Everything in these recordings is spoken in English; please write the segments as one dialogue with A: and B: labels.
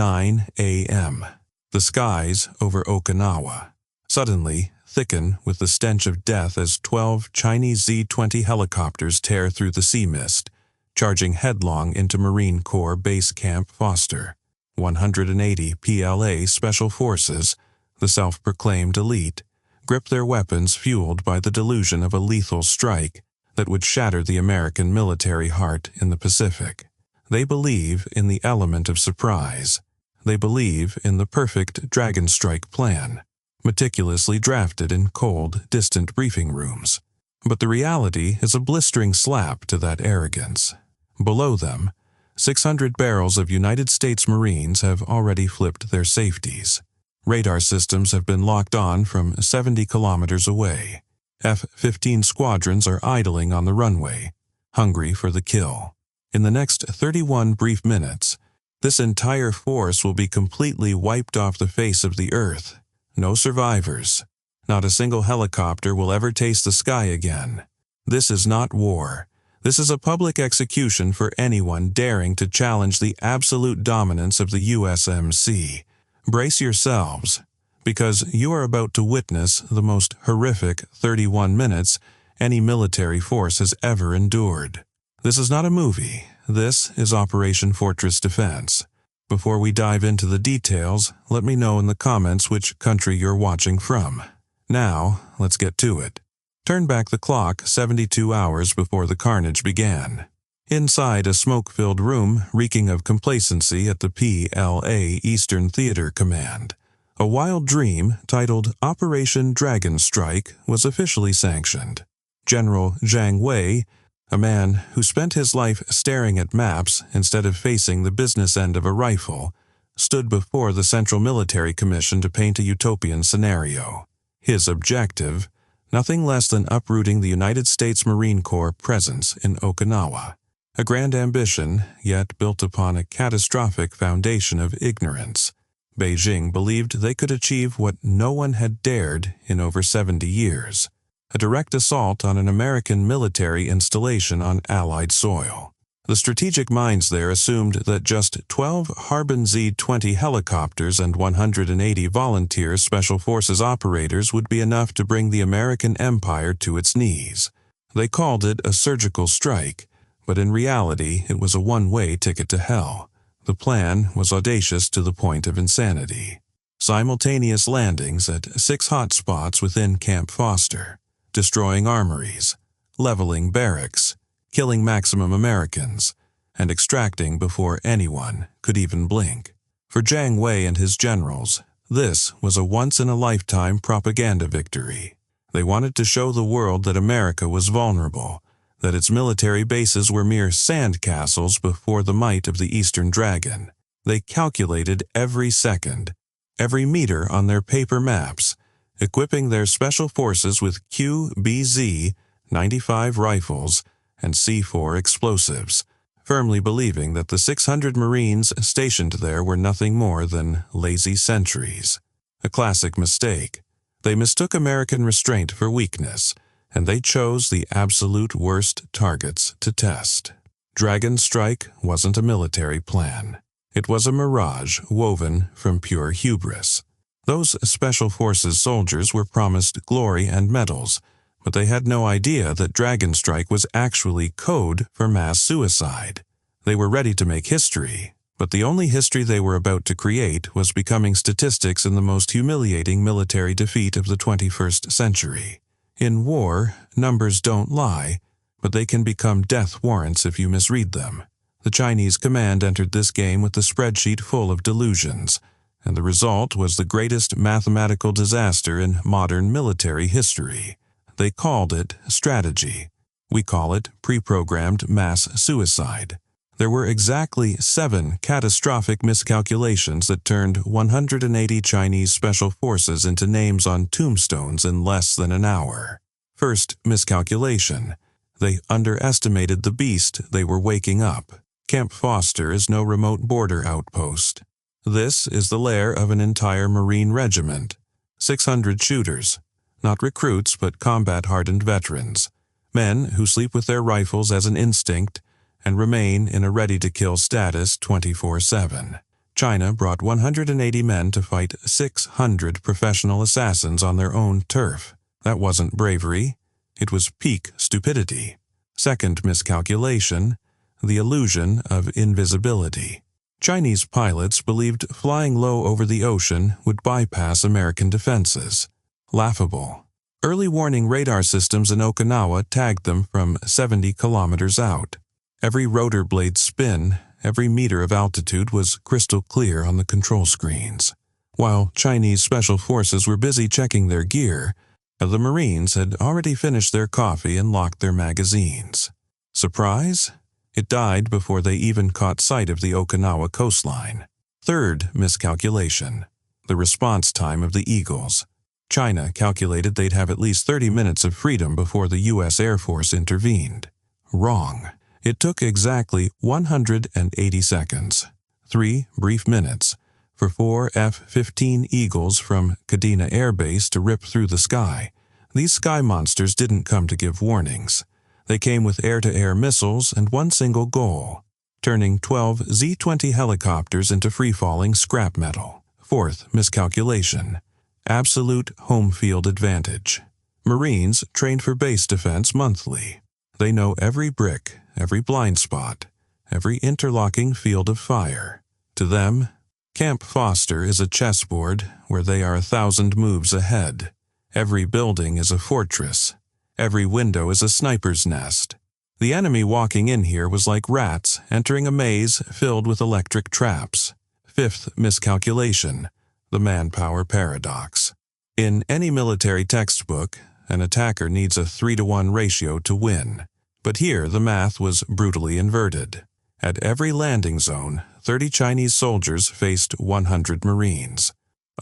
A: 9 a.m. The skies over Okinawa suddenly thicken with the stench of death as 12 Chinese Z-20 helicopters tear through the sea mist, charging headlong into Marine Corps Base Camp Foster. 180 PLA Special Forces, the self-proclaimed elite, grip their weapons fueled by the delusion of a lethal strike that would shatter the American military heart in the Pacific. They believe in the element of surprise. They believe in the perfect dragon strike plan, meticulously drafted in cold, distant briefing rooms. But the reality is a blistering slap to that arrogance. Below them, 600 barrels of United States Marines have already flipped their safeties. Radar systems have been locked on from 70 kilometers away. F-15 squadrons are idling on the runway, hungry for the kill. In the next 31 brief minutes, this entire force will be completely wiped off the face of the earth. No survivors. Not a single helicopter will ever taste the sky again. This is not war. This is a public execution for anyone daring to challenge the absolute dominance of the USMC. Brace yourselves, because you are about to witness the most horrific 31 minutes any military force has ever endured. This is not a movie. This is Operation Fortress Defense. Before we dive into the details, let me know in the comments which country you're watching from. Now, let's get to it. Turn back the clock 72 hours before the carnage began. Inside a smoke-filled room reeking of complacency at the PLA Eastern Theater Command, a wild dream titled Operation Dragon Strike was officially sanctioned. General Zhang Wei, a man who spent his life staring at maps instead of facing the business end of a rifle, stood before the Central Military Commission to paint a utopian scenario. His objective, nothing less than uprooting the United States Marine Corps presence in Okinawa. A grand ambition, yet built upon a catastrophic foundation of ignorance. Beijing believed they could achieve what no one had dared in over 70 years. A direct assault on an American military installation on Allied soil. The strategic minds there assumed that just 12 Harbin Z-20 helicopters and 180 volunteer Special Forces operators would be enough to bring the American empire to its knees. They called it a surgical strike, but in reality it was a one-way ticket to hell. The plan was audacious to the point of insanity. Simultaneous landings at 6 hotspots within Camp Foster, destroying armories, leveling barracks, killing maximum Americans, and extracting before anyone could even blink. For Zhang Wei and his generals, this was a once-in-a-lifetime propaganda victory. They wanted to show the world that America was vulnerable, that its military bases were mere sandcastles before the might of the Eastern Dragon. They calculated every second, every meter on their paper maps, equipping their special forces with QBZ-95 rifles and C4 explosives, firmly believing that the 600 Marines stationed there were nothing more than lazy sentries. A classic mistake. They mistook American restraint for weakness, and they chose the absolute worst targets to test. Dragon Strike wasn't a military plan. It was a mirage woven from pure hubris. Those Special Forces soldiers were promised glory and medals, but they had no idea that Dragon Strike was actually code for mass suicide. They were ready to make history, but the only history they were about to create was becoming statistics in the most humiliating military defeat of the 21st century. In war, numbers don't lie, but they can become death warrants if you misread them. The Chinese command entered this game with a spreadsheet full of delusions, and the result was the greatest mathematical disaster in modern military history. They called it strategy. We call it pre-programmed mass suicide. There were exactly 7 catastrophic miscalculations that turned 180 Chinese Special Forces into names on tombstones in less than an hour. First miscalculation. They underestimated the beast they were waking up. Camp Foster is no remote border outpost. This is the lair of an entire Marine regiment. 600 shooters. Not recruits, but combat-hardened veterans. Men who sleep with their rifles as an instinct and remain in a ready-to-kill status 24/7. China brought 180 men to fight 600 professional assassins on their own turf. That wasn't bravery. It was peak stupidity. Second miscalculation, the illusion of invisibility. Chinese pilots believed flying low over the ocean would bypass American defenses. Laughable. Early warning radar systems in Okinawa tagged them from 70 kilometers out. Every rotor blade spin, every meter of altitude was crystal clear on the control screens. While Chinese special forces were busy checking their gear, the Marines had already finished their coffee and locked their magazines. Surprise? It died before they even caught sight of the Okinawa coastline. Third miscalculation, the response time of the Eagles. China calculated they'd have at least 30 minutes of freedom before the U.S. Air Force intervened. Wrong. It took exactly 180 seconds, 3 brief minutes, for 4 F-15 Eagles from Kadena Air Base to rip through the sky. These sky monsters didn't come to give warnings. They came with air-to-air missiles and one single goal, turning 12 Z-20 helicopters into free-falling scrap metal. Fourth miscalculation, absolute home field advantage. Marines trained for base defense monthly. They know every brick, every blind spot, every interlocking field of fire. To them, Camp Foster is a chessboard where they are 1,000 moves ahead. Every building is a fortress. Every window is a sniper's nest. The enemy walking in here was like rats entering a maze filled with electric traps. Fifth miscalculation, the manpower paradox. In any military textbook, an attacker needs a 3-to-1 ratio to win. But here the math was brutally inverted. At every landing zone, 30 Chinese soldiers faced 100 Marines.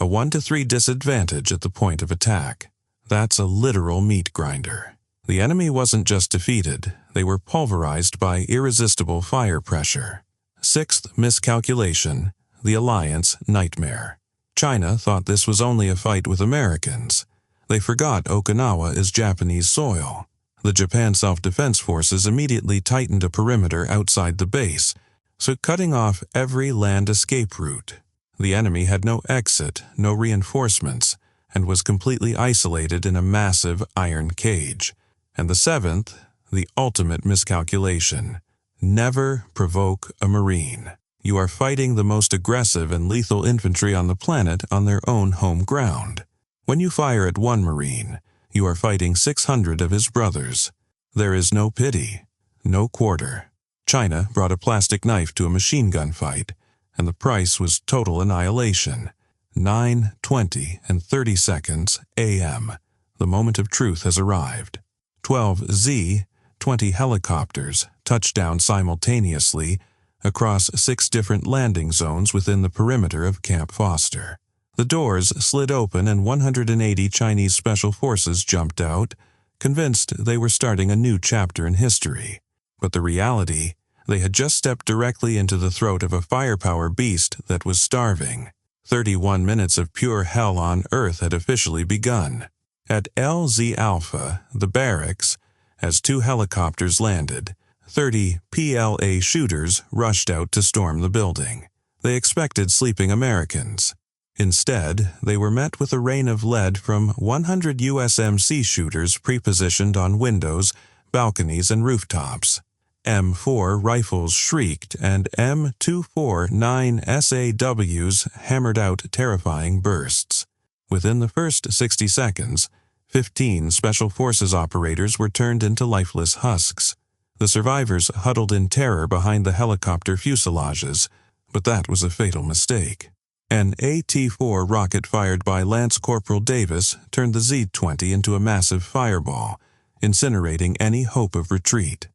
A: A 1-to-3 disadvantage at the point of attack. That's a literal meat grinder. The enemy wasn't just defeated, they were pulverized by irresistible fire pressure. Sixth miscalculation, the alliance nightmare. China thought this was only a fight with Americans. They forgot Okinawa is Japanese soil. The Japan Self-Defense Forces immediately tightened a perimeter outside the base, so cutting off every land escape route. The enemy had no exit, no reinforcements, and was completely isolated in a massive iron cage. And the seventh, the ultimate miscalculation. Never provoke a Marine. You are fighting the most aggressive and lethal infantry on the planet on their own home ground. When you fire at one Marine, you are fighting 600 of his brothers. There is no pity, no quarter. China brought a plastic knife to a machine gun fight, and the price was total annihilation. 9:20 and 30 seconds a.m. The moment of truth has arrived. 12 Z-20 helicopters touched down simultaneously across 6 different landing zones within the perimeter of Camp Foster. The doors slid open and 180 Chinese special forces jumped out, convinced they were starting a new chapter in history. But the reality, they had just stepped directly into the throat of a firepower beast that was starving. 31 minutes of pure hell on Earth had officially begun. At LZ Alpha, the barracks, as 2 helicopters landed, 30 PLA shooters rushed out to storm the building. They expected sleeping Americans. Instead, they were met with a rain of lead from 100 USMC shooters pre-positioned on windows, balconies, and rooftops. M4 rifles shrieked and M249 SAWs hammered out terrifying bursts. Within the first 60 seconds, 15 Special Forces operators were turned into lifeless husks. The survivors huddled in terror behind the helicopter fuselages, but that was a fatal mistake. An AT-4 rocket fired by Lance Corporal Davis turned the Z-20 into a massive fireball, incinerating any hope of retreat.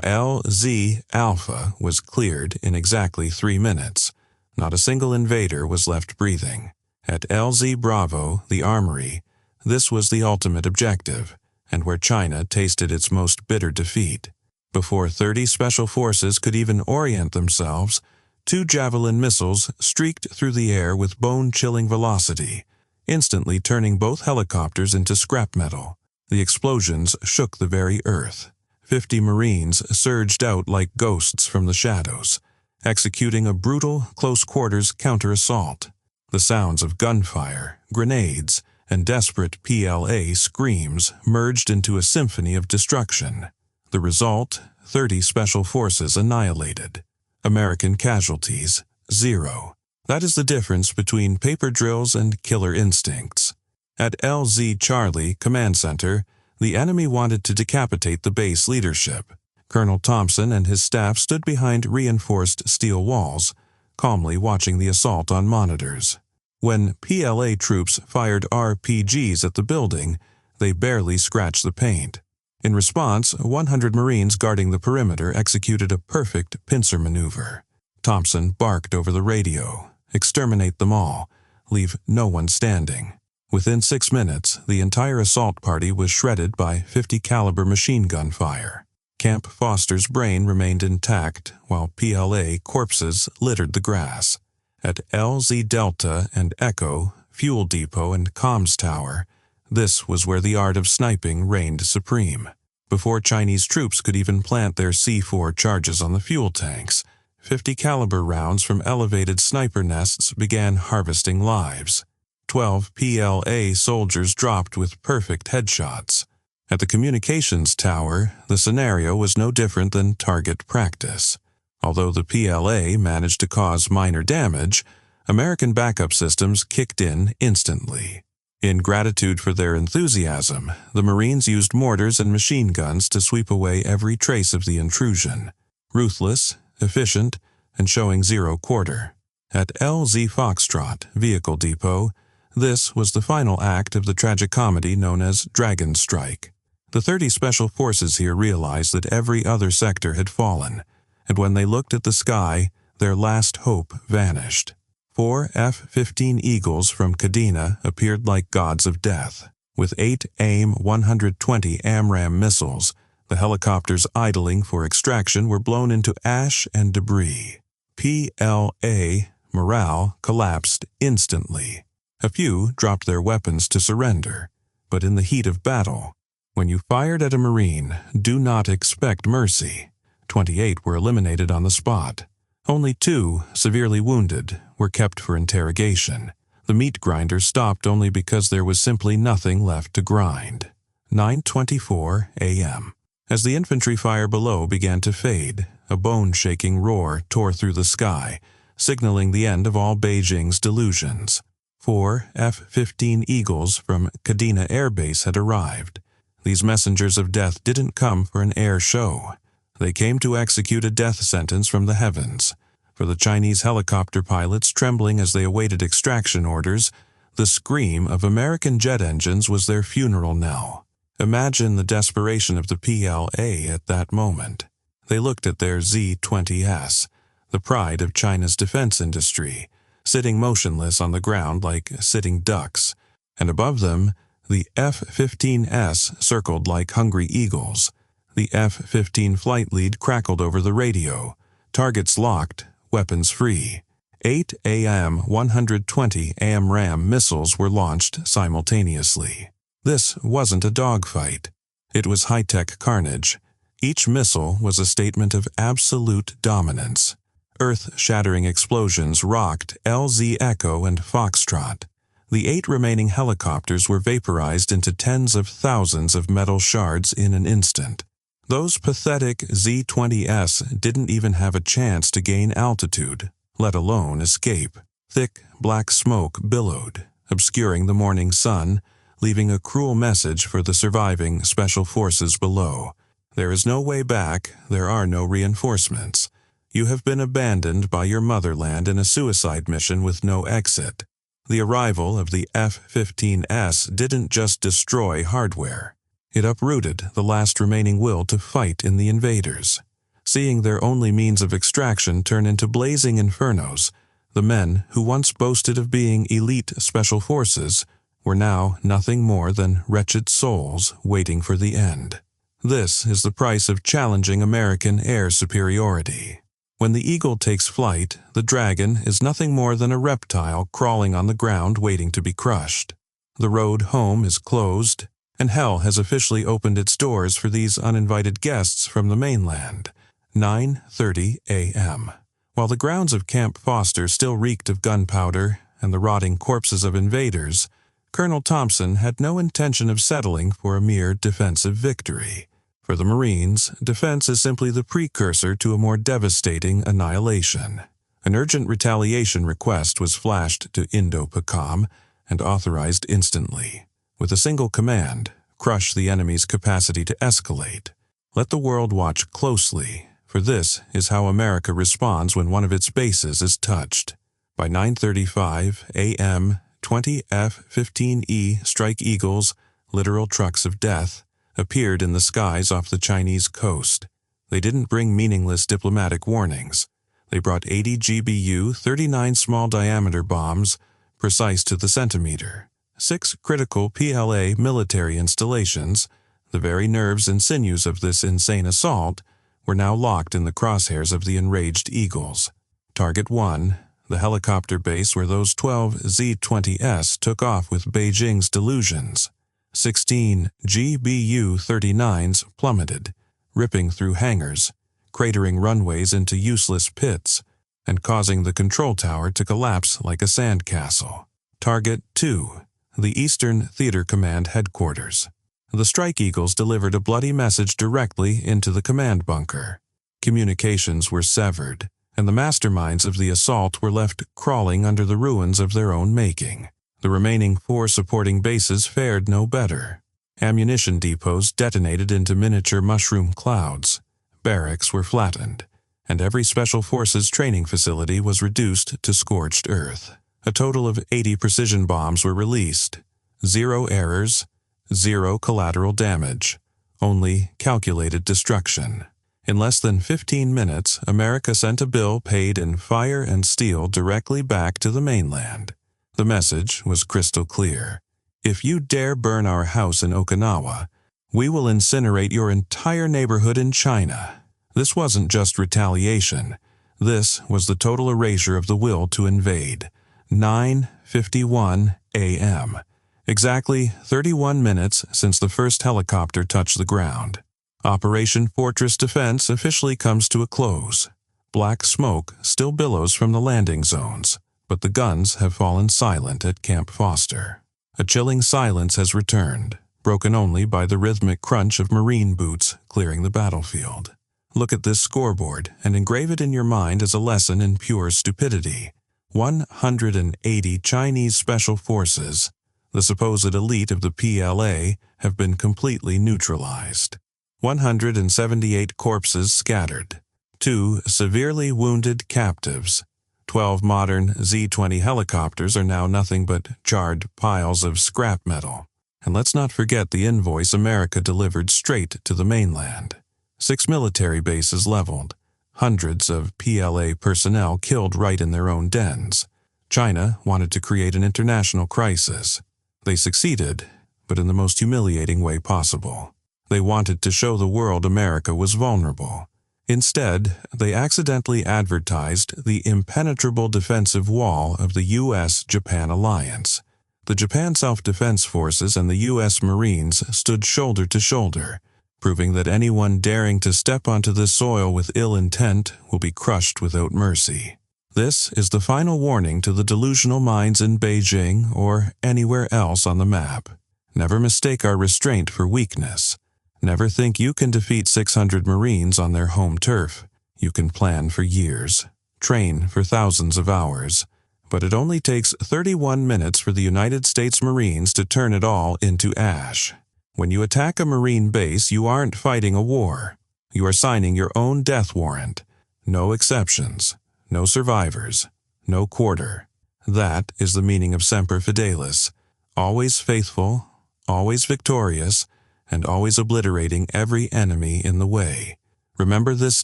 A: LZ Alpha was cleared in exactly 3 minutes. Not a single invader was left breathing. At LZ Bravo, the armory, this was the ultimate objective, and where China tasted its most bitter defeat. Before 30 special forces could even orient themselves, 2 Javelin missiles streaked through the air with bone-chilling velocity, instantly turning both helicopters into scrap metal. The explosions shook the very earth. 50 Marines surged out like ghosts from the shadows, executing a brutal close-quarters counter-assault. The sounds of gunfire, grenades, and desperate PLA screams merged into a symphony of destruction. The result, 30 Special Forces annihilated. American casualties, 0. That is the difference between paper drills and killer instincts. At LZ Charlie Command Center, the enemy wanted to decapitate the base leadership. Colonel Thompson and his staff stood behind reinforced steel walls, calmly watching the assault on monitors. When PLA troops fired RPGs at the building, they barely scratched the paint. In response, 100 Marines guarding the perimeter executed a perfect pincer maneuver. Thompson barked over the radio, "Exterminate them all. Leave no one standing." Within 6 minutes, the entire assault party was shredded by 50 caliber machine gun fire. Camp Foster's brain remained intact, while PLA corpses littered the grass. At LZ Delta and Echo, Fuel Depot and Comms Tower, this was where the art of sniping reigned supreme. Before Chinese troops could even plant their C4 charges on the fuel tanks, 50 caliber rounds from elevated sniper nests began harvesting lives. 12 PLA soldiers dropped with perfect headshots. At the communications tower, the scenario was no different than target practice. Although the PLA managed to cause minor damage, American backup systems kicked in instantly. In gratitude for their enthusiasm, the Marines used mortars and machine guns to sweep away every trace of the intrusion. Ruthless, efficient, and showing zero quarter. At LZ Foxtrot Vehicle Depot, this was the final act of the tragicomedy known as Dragon Strike. The 30 Special Forces here realized that every other sector had fallen, and when they looked at the sky, their last hope vanished. 4 F-15 Eagles from Kadena appeared like gods of death. With 8 AIM-120 AMRAAM missiles, the helicopters idling for extraction were blown into ash and debris. PLA morale collapsed instantly. A few dropped their weapons to surrender, but in the heat of battle, when you fired at a Marine, do not expect mercy. 28 were eliminated on the spot. Only 2, severely wounded, were kept for interrogation. The meat grinder stopped only because there was simply nothing left to grind. 9:24 a.m. As the infantry fire below began to fade, a bone-shaking roar tore through the sky, signaling the end of all Beijing's delusions. 4 F-15 Eagles from Kadena Air Base had arrived. These messengers of death didn't come for an air show. They came to execute a death sentence from the heavens. For the Chinese helicopter pilots trembling as they awaited extraction orders, the scream of American jet engines was their funeral knell. Imagine the desperation of the PLA at that moment. They looked at their Z-20S, the pride of China's defense industry, sitting motionless on the ground like sitting ducks, and above them, the F-15S circled like hungry eagles. The F-15 flight lead crackled over the radio. Targets locked, weapons free. 8 AIM-120 AMRAAM missiles were launched simultaneously. This wasn't a dogfight. It was high-tech carnage. Each missile was a statement of absolute dominance. Earth-shattering explosions rocked LZ Echo and Foxtrot. The 8 remaining helicopters were vaporized into tens of thousands of metal shards in an instant. Those pathetic Z-20S didn't even have a chance to gain altitude, let alone escape. Thick, black smoke billowed, obscuring the morning sun, leaving a cruel message for the surviving special forces below. There is no way back, there are no reinforcements. You have been abandoned by your motherland in a suicide mission with no exit. The arrival of the F-15S didn't just destroy hardware. It uprooted the last remaining will to fight in the invaders. Seeing their only means of extraction turn into blazing infernos, the men who once boasted of being elite special forces were now nothing more than wretched souls waiting for the end. This is the price of challenging American air superiority. When the eagle takes flight, the dragon is nothing more than a reptile crawling on the ground waiting to be crushed. The road home is closed, and hell has officially opened its doors for these uninvited guests from the mainland. 9:30 a.m. While the grounds of Camp Foster still reeked of gunpowder and the rotting corpses of invaders, Colonel Thompson had no intention of settling for a mere defensive victory. For the Marines, defense is simply the precursor to a more devastating annihilation. An urgent retaliation request was flashed to Indo-PACOM and authorized instantly. With a single command, crush the enemy's capacity to escalate. Let the world watch closely, for this is how America responds when one of its bases is touched. By 9:35 a.m., 20 F-15E Strike Eagles, literal trucks of death, appeared in the skies off the Chinese coast. They didn't bring meaningless diplomatic warnings. They brought 80 GBU 39 small-diameter bombs, precise to the centimeter. 6 critical PLA military installations, the very nerves and sinews of this insane assault, were now locked in the crosshairs of the enraged Eagles. Target 1, the helicopter base where those 12 Z-20S took off with Beijing's delusions. 16 GBU-39s plummeted, ripping through hangars, cratering runways into useless pits, and causing the control tower to collapse like a sandcastle. Target 2, the Eastern Theater Command Headquarters. The Strike Eagles delivered a bloody message directly into the command bunker. Communications were severed, and the masterminds of the assault were left crawling under the ruins of their own making. The remaining 4 supporting bases fared no better. Ammunition depots detonated into miniature mushroom clouds. Barracks were flattened, and every Special Forces training facility was reduced to scorched earth. A total of 80 precision bombs were released. 0 errors, 0 collateral damage, only calculated destruction. In less than 15 minutes, America sent a bill paid in fire and steel directly back to the mainland. The message was crystal clear. If you dare burn our house in Okinawa, we will incinerate your entire neighborhood in China. This wasn't just retaliation. This was the total erasure of the will to invade. 9:51 a.m. Exactly 31 minutes since the first helicopter touched the ground. Operation Fortress Defense officially comes to a close. Black smoke still billows from the landing zones, but the guns have fallen silent at Camp Foster. A chilling silence has returned, broken only by the rhythmic crunch of Marine boots clearing the battlefield. Look at this scoreboard and engrave it in your mind as a lesson in pure stupidity. 180 Chinese Special Forces, the supposed elite of the PLA, have been completely neutralized. 178 corpses scattered. 2 severely wounded captives. 12 modern Z-20 helicopters are now nothing but charred piles of scrap metal. And let's not forget the invoice America delivered straight to the mainland. 6 military bases leveled. Hundreds of PLA personnel killed right in their own dens. China wanted to create an international crisis. They succeeded, but in the most humiliating way possible. They wanted to show the world America was vulnerable. Instead, they accidentally advertised the impenetrable defensive wall of the U.S.-Japan alliance. The Japan Self-Defense Forces and the U.S. Marines stood shoulder to shoulder, proving that anyone daring to step onto this soil with ill intent will be crushed without mercy. This is the final warning to the delusional minds in Beijing or anywhere else on the map. Never mistake our restraint for weakness. Never think you can defeat 600 Marines on their home turf. You can plan for years, train for thousands of hours, but it only takes 31 minutes for the United States Marines to turn it all into ash. When you attack a Marine base, you aren't fighting a war. You are signing your own death warrant. No exceptions, no survivors, no quarter. That is the meaning of Semper Fidelis, always faithful, always victorious, and always obliterating every enemy in the way. Remember this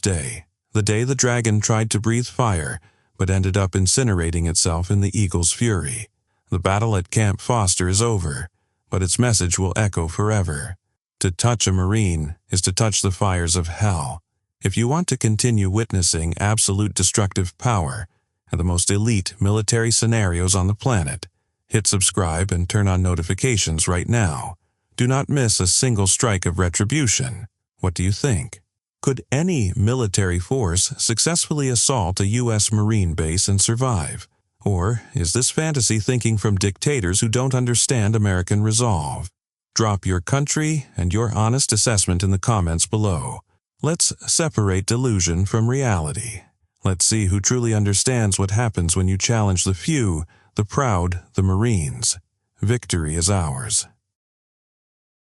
A: day, the day the dragon tried to breathe fire, but ended up incinerating itself in the eagle's fury. The battle at Camp Foster is over, but its message will echo forever. To touch a Marine is to touch the fires of hell. If you want to continue witnessing absolute destructive power and the most elite military scenarios on the planet, hit subscribe and turn on notifications right now. Do not miss a single strike of retribution. What do you think? Could any military force successfully assault a U.S. Marine base and survive? Or is this fantasy thinking from dictators who don't understand American resolve? Drop your country and your honest assessment in the comments below. Let's separate delusion from reality. Let's see who truly understands what happens when you challenge the few, the proud, the Marines. Victory is ours.